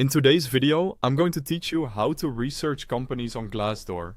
In today's video, I'm going to teach you how to research companies on Glassdoor.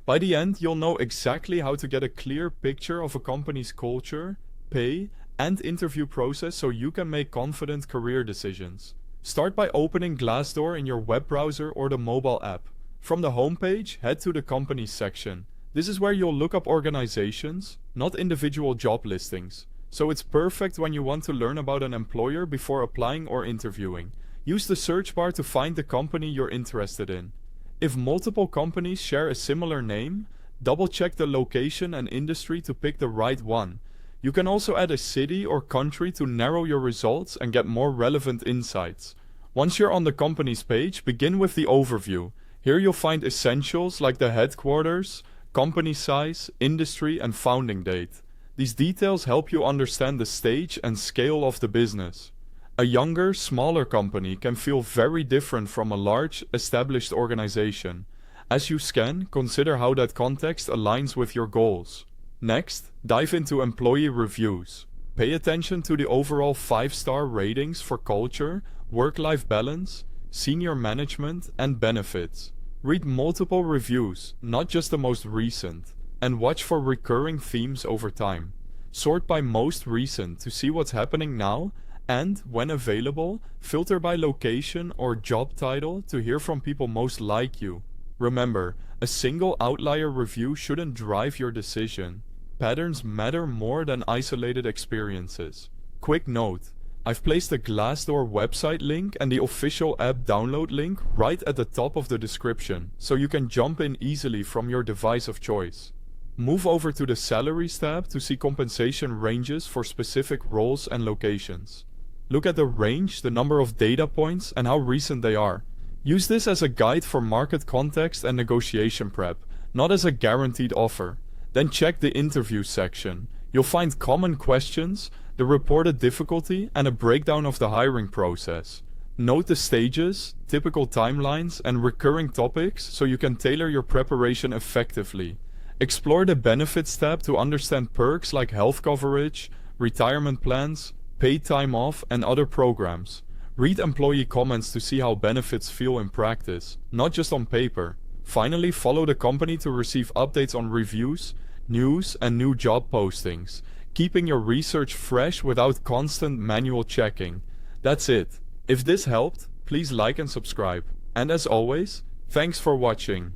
By the end, you'll know exactly how to get a clear picture of a company's culture, pay, and interview process so you can make confident career decisions. Start by opening Glassdoor in your web browser or the mobile app. From the homepage, head to the companies section. This is where you'll look up organizations, not individual job listings. So it's perfect when you want to learn about an employer before applying or interviewing. Use the search bar to find the company you're interested in. If multiple companies share a similar name, double-check the location and industry to pick the right one. You can also add a city or country to narrow your results and get more relevant insights. Once you're on the company's page, begin with the overview. Here you'll find essentials like the headquarters, company size, industry, and founding date. These details help you understand the stage and scale of the business. A younger, smaller company can feel very different from a large, established organization. As you scan, consider how that context aligns with your goals. Next, dive into employee reviews. Pay attention to the overall 5-star ratings for culture, work-life balance, senior management, and benefits. Read multiple reviews, not just the most recent, and watch for recurring themes over time. Sort by most recent to see what's happening now, and, when available, filter by location or job title to hear from people most like you. Remember, a single outlier review shouldn't drive your decision. Patterns matter more than isolated experiences. Quick note, I've placed the Glassdoor website link and the official app download link right at the top of the description, so you can jump in easily from your device of choice. Move over to the Salaries tab to see compensation ranges for specific roles and locations. Look at the range, the number of data points, and how recent they are. Use this as a guide for market context and negotiation prep, not as a guaranteed offer. Then check the interview section. You'll find common questions, the reported difficulty, and a breakdown of the hiring process. Note the stages, typical timelines, and recurring topics so you can tailor your preparation effectively. Explore the Benefits tab to understand perks like health coverage, retirement plans, paid time off, and other programs. Read employee comments to see how benefits feel in practice, not just on paper. Finally, follow the company to receive updates on reviews, news, and new job postings, keeping your research fresh without constant manual checking. That's it. If this helped, please like and subscribe. And as always, thanks for watching.